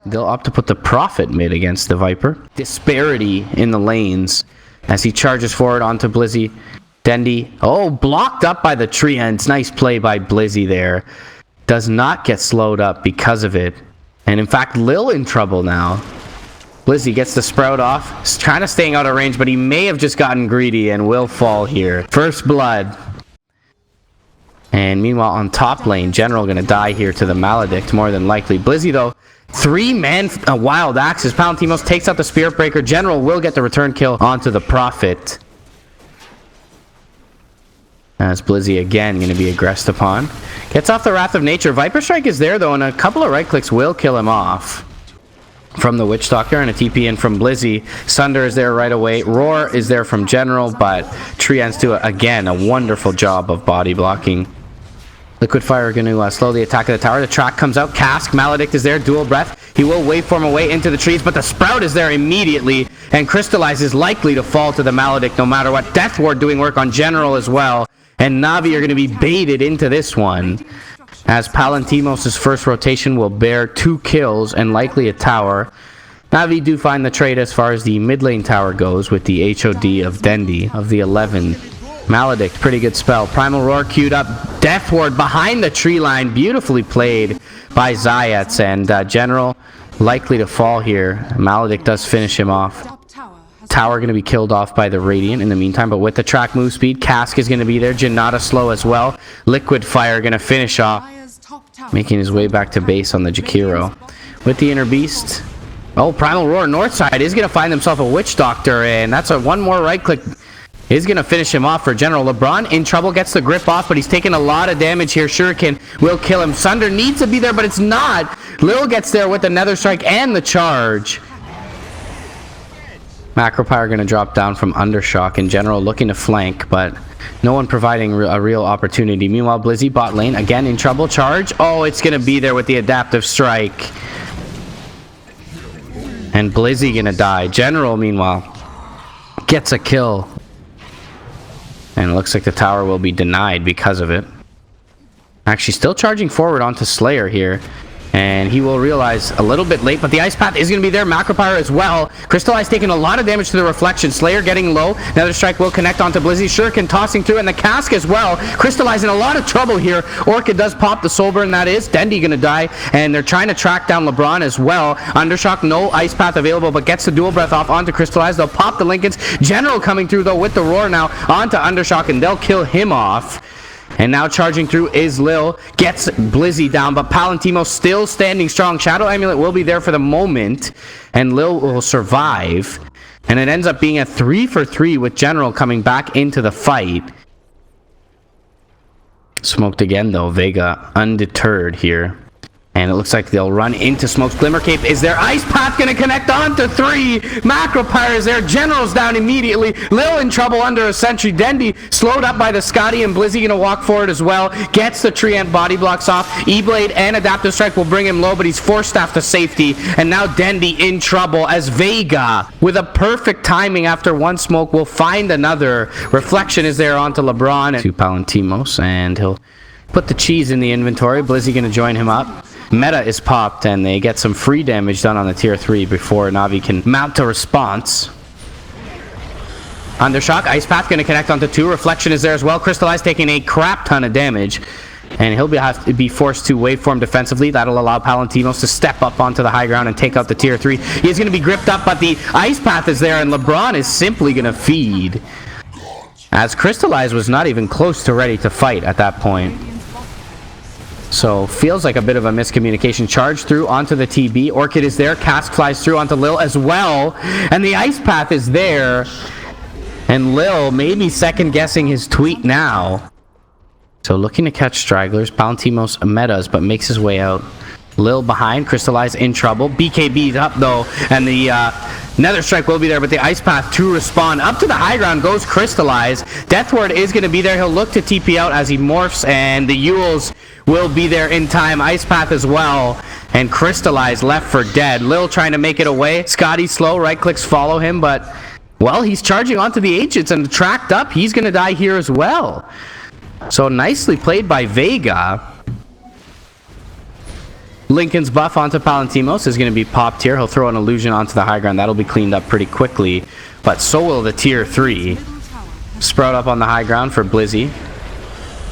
They'll opt to put the Prophet mid against the Viper. Disparity in the lanes as he charges forward onto Blizzy. Dendy, oh, blocked up by the tree, and it's nice play by Blizzy there. Does not get slowed up because of it. And in fact, Lil in trouble now. Blizzy gets the Sprout off. He's trying to stay out of range, but he may have just gotten greedy and will fall here. First blood. And meanwhile, on top lane, General going to die here to the Maledict, more than likely. Blizzy, though, 3-man Wild Axes. Palantimos takes out the Spirit Breaker. General will get the return kill onto the Prophet. As Blizzy again going to be aggressed upon. Gets off the Wrath of Nature. Viper Strike is there, though, and a couple of right clicks will kill him off. From the Witch Doctor and a TP in from Blizzy. Sunder is there right away. Roar is there from General, but Treants do, again, a wonderful job of body blocking. Liquid Fire going to slowly attack the tower. The track comes out. Cask, Maledict is there. Dual Breath. He will waveform away into the trees, but the Sprout is there immediately, and Crystallize is likely to fall to the Maledict no matter what. Death Ward doing work on General as well, and Navi are going to be baited into this one, as Palantimos' first rotation will bear 2 kills and likely a tower. Navi do find the trade as far as the mid lane tower goes with the HOD of Dendy of the 11. Maledict, pretty good spell. Primal Roar queued up. Death Ward behind the tree line. Beautifully played by Zayats, and General likely to fall here. Maledict does finish him off. Tower going to be killed off by the Radiant in the meantime, but with the track move speed, Cask is going to be there. Janata slow as well. Liquid Fire going to finish off, making his way back to base on the Jakiro. With the Inner Beast. Oh, Primal Roar north side is going to find himself a Witch Doctor, and that's a one more right click. Is going to finish him off for General. LeBron in trouble, gets the grip off, but he's taking a lot of damage here. Shuriken will kill him. Sunder needs to be there, but it's not. Lil gets there with the Nether Strike and the charge. Macropyre going to drop down from Undershock. In General looking to flank, but no one providing a real opportunity. Meanwhile, Blizzy bot lane again in trouble. Charge. Oh, it's going to be there with the Adaptive Strike. And Blizzy going to die. General, meanwhile, gets a kill. And it looks like the tower will be denied because of it. Actually, still charging forward onto Slayer here. And he will realize a little bit late, but the Ice Path is going to be there. Macropyre as well. Crystallize taking a lot of damage to the reflection. Slayer getting low. Nether Strike will connect onto Blizzy. Shuriken tossing through, and the Cask as well. Crystallize in a lot of trouble here. Orchid does pop the Soul Burn, that is. Dendy going to die, and they're trying to track down LeBron as well. Undershock, no Ice Path available, but gets the Dual Breath off onto Crystallize. They'll pop the Lincolns. General coming through, though, with the Roar now onto Undershock, and they'll kill him off. And now charging through is Lil. Gets Blizzy down, but Palantimo still standing strong. Shadow Amulet will be there for the moment, and Lil will survive. And it ends up being a 3-for-3 with General coming back into the fight. Smoked again, though. Vega undeterred here. And it looks like they'll run into Smoke's Glimmer Cape. Is their Ice Path going to connect on to 3? Macropyre is there. General's down immediately. Lil in trouble under a sentry. Dendy slowed up by the Scotty, and Blizzy going to walk forward as well. Gets the Treant body blocks off. E-Blade and Adaptive Strike will bring him low, but he's Force Staff to safety. And now Dendy in trouble as Vega, with a perfect timing after one smoke, will find another. Reflection is there onto LeBron to Palantimos, and he'll put the cheese in the inventory. Blizzy going to join him up. Meta is popped, and they get some free damage done on the tier 3 before Navi can mount a response. Undershock, Ice Path going to connect onto 2. Reflection is there as well. Crystallize taking a crap ton of damage, and he'll have to be forced to waveform defensively. That'll allow Palantimos to step up onto the high ground and take out the tier 3. He's going to be gripped up, but the Ice Path is there, and LeBron is simply going to feed, as Crystallize was not even close to ready to fight at that point. So, feels like a bit of a miscommunication. Charge through onto the TB. Orchid is there. Cask flies through onto Lil as well. And the Ice Path is there. And Lil maybe second-guessing his tweet now. So, looking to catch stragglers. Palantimos metas, but makes his way out. Lil behind. Crystallize in trouble. BKB's up, though. And the Nether Strike will be there, but the Ice Path to respond. Up to the high ground goes Crystallize. Death Ward is going to be there. He'll look to TP out as he morphs, and the Yules will be there in time. Ice Path as well, and Crystallize left for dead. Lil trying to make it away. Scotty slow, right clicks follow him, but, well, he's charging onto the agents and tracked up. He's going to die here as well. So nicely played by Vega. Lincoln's buff onto Palantimos is going to be popped here. He'll throw an illusion onto the high ground. That'll be cleaned up pretty quickly. But so will the tier 3. Sprout up on the high ground for Blizzy.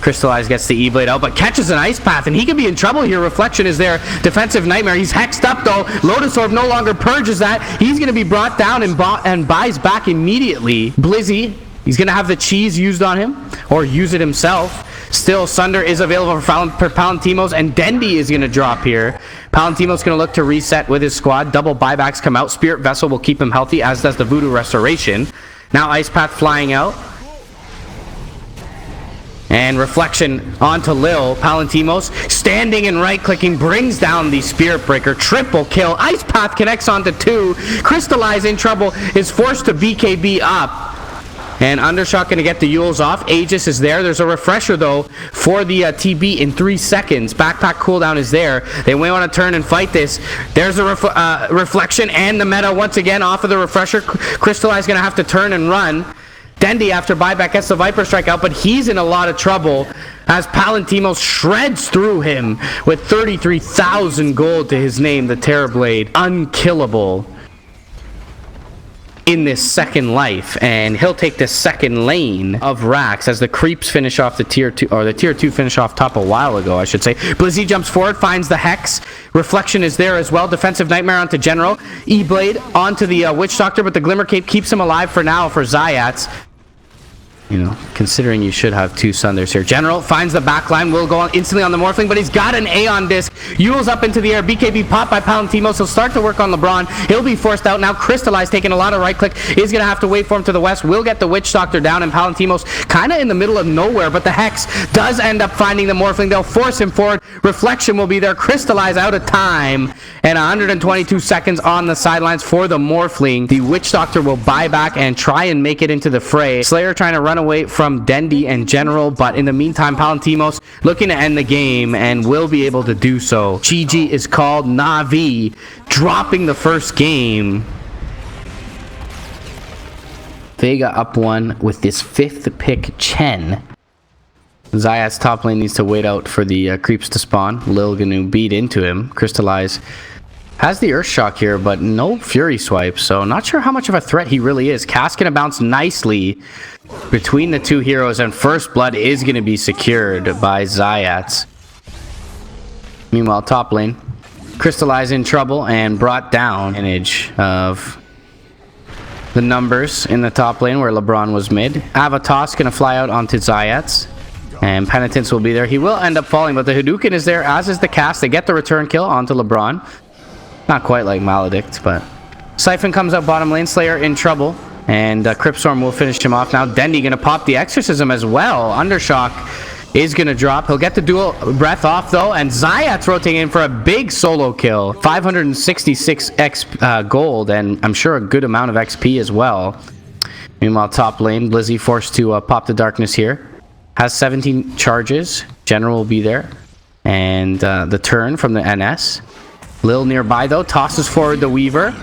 Crystallize gets the E-Blade out, but catches an Ice Path, and he could be in trouble here. Reflection is there. Defensive Nightmare. He's hexed up, though. Lotus Orb no longer purges that. He's going to be brought down and buys back immediately. Blizzy, he's going to have the cheese used on him, or use it himself. Still, Sunder is available for Palantimos, and Dendi is going to drop here. Palantimos going to look to reset with his squad. Double buybacks come out. Spirit Vessel will keep him healthy, as does the Voodoo Restoration. Now Ice Path flying out. And Reflection onto Lil. Palantimos standing and right-clicking brings down the Spirit Breaker. Triple kill. Ice Path connects onto 2. Crystallize in trouble. Is forced to BKB up. And Undershot going to get the Yules off. Aegis is there. There's a refresher, though, for the TB in 3 seconds. Backpack cooldown is there. They may want to turn and fight this. There's a Reflection and the meta once again off of the refresher. Crystallize going to have to turn and run. Dendi, after buyback, gets the Viper Strike out, but he's in a lot of trouble as Palantimos shreds through him with 33,000 gold to his name, the Terrorblade. Unkillable in this second life, and he'll take the second lane of Rax as the creeps finish off the tier 2, or the tier 2 finish off top a while ago, I should say. Blizzy jumps forward, finds the Hex. Reflection is there as well. Defensive Nightmare onto General. E-Blade onto the Witch Doctor, but the Glimmer Cape keeps him alive for now for Zayats. You know, considering you should have 2 Sunders here. General finds the backline, will go on instantly on the Morphling, but he's got an Aeon Disc. Yules up into the air. BKB popped by Palantimos. He'll start to work on LeBron. He'll be forced out now. Crystallize taking a lot of right click. Is going to have to wait for him to the west. Will get the Witch Doctor down, and Palantimos kind of in the middle of nowhere, but the Hex does end up finding the Morphling. They'll force him forward. Reflection will be there. Crystallize out of time, and 122 seconds on the sidelines for the Morphling. The Witch Doctor will buy back and try and make it into the fray. Slayer trying to run away from Dendi and General, but in the meantime, Palantimos looking to end the game and will be able to do so. GG is called. Navi dropping the first game. Vega up 1 with this 5th pick, Chen. Zayat's top lane needs to wait out for the creeps to spawn. Lil gonna beat into him. Crystallize has the Earth Shock here, but no Fury Swipe, so not sure how much of a threat he really is. Cask gonna bounce nicely between the 2 heroes, and First Blood is gonna be secured by Zayats. Meanwhile, top lane, Crystallize in trouble and brought down. Advantage of the numbers in the top lane where LeBron was mid. Avatos gonna fly out onto Zayats, and Penitence will be there. He will end up falling, but the Hadouken is there, as is the cast. They get the return kill onto LeBron. Not quite like Maledict, but Siphon comes up bottom lane. Slayer in trouble, and Cryptstorm will finish him off now. Dendi gonna pop the Exorcism as well. Undershock is gonna drop. He'll get the dual breath off though, and Zayat's rotating in for a big solo kill. 566 gold, and I'm sure a good amount of XP as well. Meanwhile, top lane, Blizzy forced to pop the darkness here. Has 17 charges. General will be there, and the turn from the NS. Lil nearby though, tosses forward the Weaver.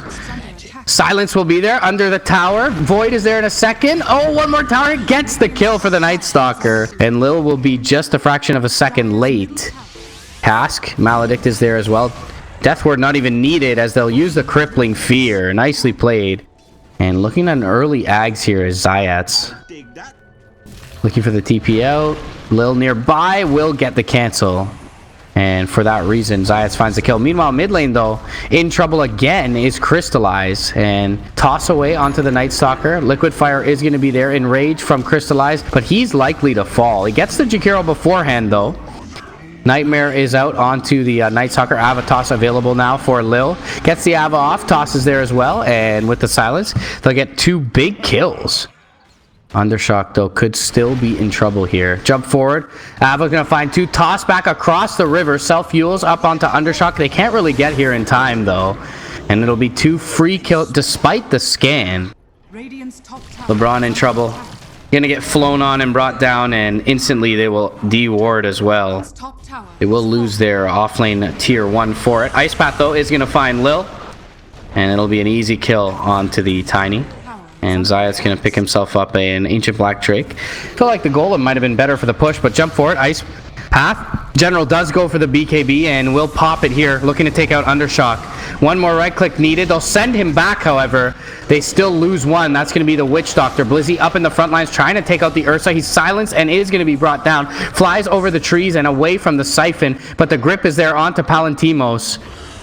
Silence will be there under the tower. Void is there in a second. Oh, one more tower. Gets the kill for the Night Stalker. And Lil will be just a fraction of a second late. Cask, Maledict is there as well. Death Ward not even needed, as they'll use the Crippling Fear. Nicely played. And looking at an early Ags here is Zayats. Looking for the TP out. Lil nearby will get the cancel. And for that reason, Zayats finds the kill. Meanwhile, mid lane, though, in trouble again is Crystallize. And toss away onto the Night Stalker. Liquid Fire is going to be there. Enrage from Crystallize, but he's likely to fall. He gets the Jakiro beforehand, though. Nightmare is out onto the Night Stalker. Avatos available now for Lil. Gets the Ava off. Toss is there as well. And with the silence, they'll get 2 big kills. Undershock, though, could still be in trouble here. Jump forward. Ava gonna find 2. Toss back across the river. Self-fuels up onto Undershock. They can't really get here in time, though. And it'll be 2 free kills despite the scan. LeBron in trouble. Gonna get flown on and brought down, and instantly they will de-ward as well. They will lose their offlane tier 1 for it. Ice Path, though, is gonna find Lil. And it'll be an easy kill onto the Tiny. And Zayat's going to pick himself up an Ancient Black Drake. Feel like the golem might have been better for the push, but jump for it. Ice path. General does go for the BKB and will pop it here, looking to take out Undershock. One more right click needed. They'll send him back, however. They still lose one. That's going to be the Witch Doctor. Blizzy up in the front lines trying to take out the Ursa. He's silenced and is going to be brought down. Flies over the trees and away from the Siphon, but the grip is there onto Palantimos.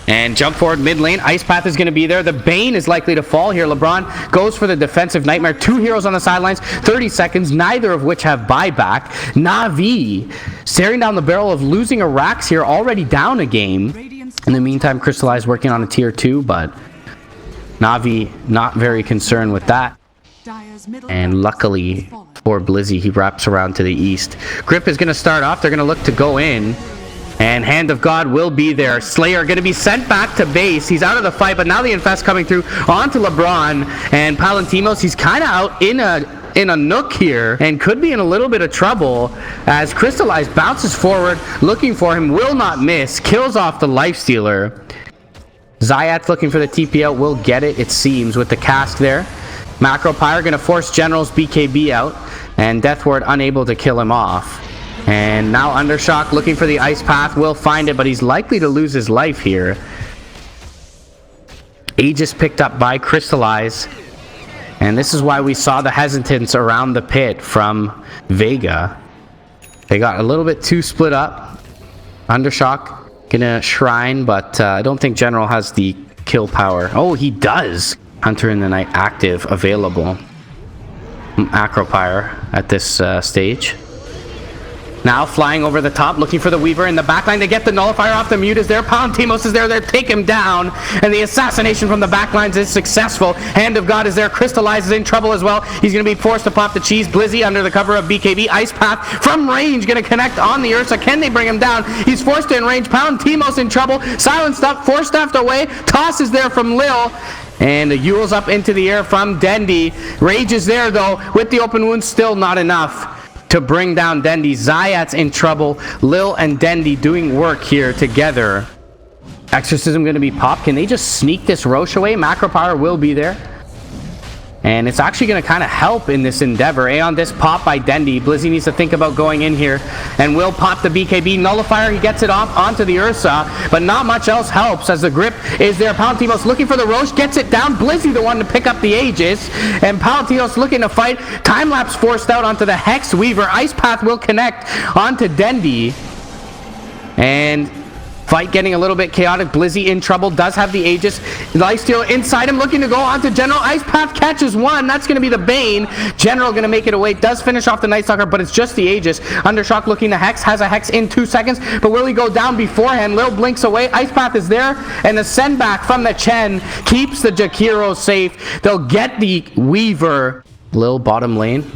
And jump forward mid lane. Ice Path is going to be there. The Bane is likely to fall here. LeBron goes for the defensive Nightmare. 2 heroes on the sidelines. 30 seconds, neither of which have buyback. Na'Vi staring down the barrel of losing a Rax here, already down a game. In the meantime, Crystallize working on a tier 2, but Na'Vi not very concerned with that. And luckily for Blizzy, he wraps around to the east. Grip is going to start off. They're going to look to go in. And Hand of God will be there. Slayer going to be sent back to base. He's out of the fight, but now the Infest coming through onto LeBron. And Palantimos, he's kind of out in a nook here and could be in a little bit of trouble as Crystallize bounces forward, looking for him, will not miss, kills off the Lifestealer. Zayat's looking for the TP out, will get it, it seems, with the cast there. Macropyre going to force General's BKB out, and Deathward unable to kill him off. And now Undershock looking for the Ice Path, will find it, but he's likely to lose his life here. Aegis picked up by Crystallize. And this is why we saw the hesitance around the pit from VEGA. They got a little bit too split up. Undershock gonna shrine, but I don't think General has the kill power. Oh, he does. Hunter in the Night active, available. Macropyre at this stage. Now flying over the top, looking for the Weaver in the backline. They get the Nullifier off. The mute is there. Palantimos is there. They take him down. And the assassination from the backlines is successful. Hand of God is there. Crystallize is in trouble as well. He's going to be forced to pop the cheese. Blizzy under the cover of BKB. Ice Path from range going to connect on the Ursa. Can they bring him down? He's forced to in range. Palantimos in trouble. Silenced up. Force staffed away. Toss is there from Lil. And the Yule's up into the air from Dendi. Rage is there though. With the open wound, still not enough to bring down Dendi. Zayat's in trouble. Lil and Dendi doing work here together. Exorcism going to be popped. Can they just sneak this Roche away? Macropyre will be there. And it's actually going to kind of help in this endeavor. Aeon Disc pop by Dendi. Blizzy needs to think about going in here. And will pop the BKB. Nullifier, he gets it off onto the Ursa. But not much else helps as the grip is there. Palantimos looking for the Roche. Gets it down. Blizzy the one to pick up the Aegis. And Palantimos looking to fight. Time-lapse forced out onto the Hex Weaver. Ice Path will connect onto Dendi. And fight getting a little bit chaotic. Blizzy in trouble. Does have the Aegis. Lifesteal inside him. Looking to go onto General. Ice Path catches one. That's going to be the Bane. General going to make it away. Does finish off the Night Stalker, but it's just the Aegis. Undershock looking to Hex. Has a Hex in 2 seconds, but will he go down beforehand? Lil blinks away. Ice Path is there. And the send back from the Chen keeps the Jakiro safe. They'll get the Weaver. Lil bottom lane.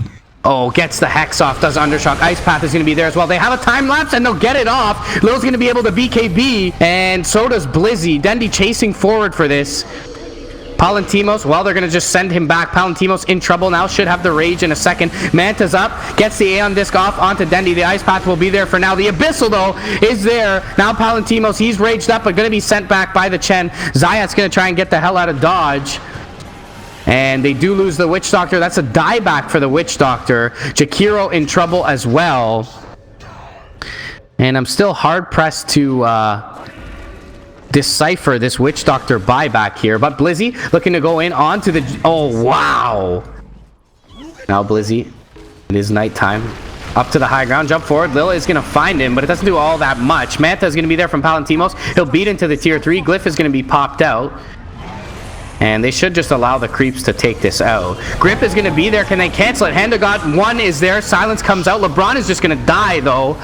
Oh, gets the Hex off, does Undershock. Ice Path is going to be there as well. They have a time lapse and they'll get it off. Lil's going to be able to BKB, and so does Blizzy. Dendi chasing forward for this. Palantimos, well, they're going to just send him back. Palantimos in trouble now, should have the Rage in a second. Manta's up, gets the Aeon Disc off onto Dendi. The Ice Path will be there for now. The Abyssal, though, is there. Now Palantimos, he's raged up, but going to be sent back by the Chen. Zayat's going to try and get the hell out of dodge. And they do lose the Witch Doctor. That's a dieback for the Witch Doctor. Jakiro in trouble as well. And I'm still hard-pressed to decipher this Witch Doctor buyback here. But Blizzy looking to go in onto the... Oh, wow. Now Blizzy. It is nighttime. Up to the high ground. Jump forward. Lil is going to find him, but it doesn't do all that much. Manta is going to be there from Palantimos. He'll beat into the tier 3. Glyph is going to be popped out. And they should just allow the creeps to take this out. Grip is going to be there. Can they cancel it? Hand of God 1 is there. Silence comes out. LeBron is just going to die, though.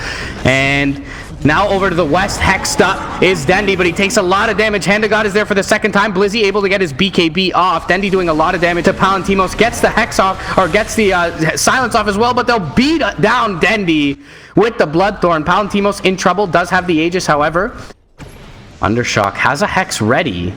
And now over to the west. Hexed up is Dendi, but he takes a lot of damage. Hand of God is there for the second time. Blizzy able to get his BKB off. Dendi doing a lot of damage to Palantimos. Gets the Hex off, or gets the Silence off as well, but they'll beat down Dendi with the Bloodthorn. Palantimos in trouble. Does have the Aegis, however. Undershock has a Hex ready.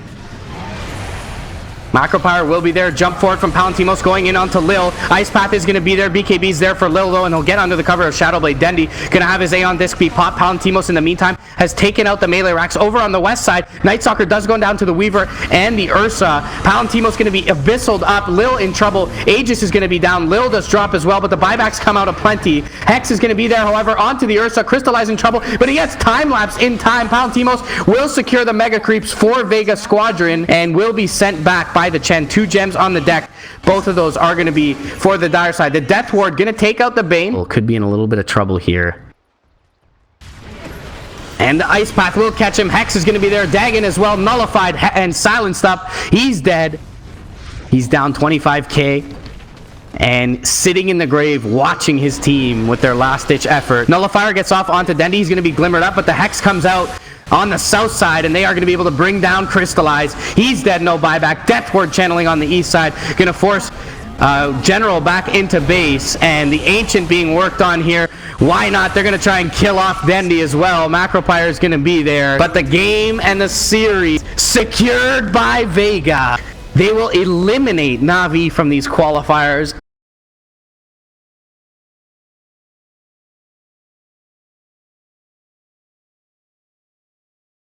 Macropyre will be there. Jump forward from Palantimos going in onto Lil. Ice Path is going to be there. BKB's there for Lil though, and he'll get under the cover of Shadowblade. Dendi going to have his Aeon Disc be popped. Palantimos in the meantime has taken out the melee racks over on the west side. Nightstalker does go down to the Weaver and the Ursa. Palantimos going to be abyssaled up. Lil in trouble. Aegis is going to be down. Lil does drop as well, but the buybacks come out aplenty. Hex is going to be there, however, onto the Ursa. Crystallize in trouble, but he gets time-lapse in time. Palantimos will secure the Mega Creeps for Vega Squadron and will be sent back by the Chen. 2 gems on the deck. Both of those are going to be for the dire side. The Death Ward going to take out the Bane. Well, could be in a little bit of trouble here. And the Ice Path will catch him. Hex is going to be there. Dagon as well. Nullified and silenced up. He's dead. He's down 25k. And sitting in the grave watching his team with their last-ditch effort. Nullifier gets off onto Dendi. He's going to be glimmered up, but the Hex comes out on the south side, and they are going to be able to bring down Crystallize. He's dead, no buyback. Death Ward channeling on the east side. Going to force General back into base, and the Ancient being worked on here. Why not? They're going to try and kill off Dendi as well. Macropyre is going to be there. But the game and the series secured by Vega. They will eliminate NAVI from these qualifiers.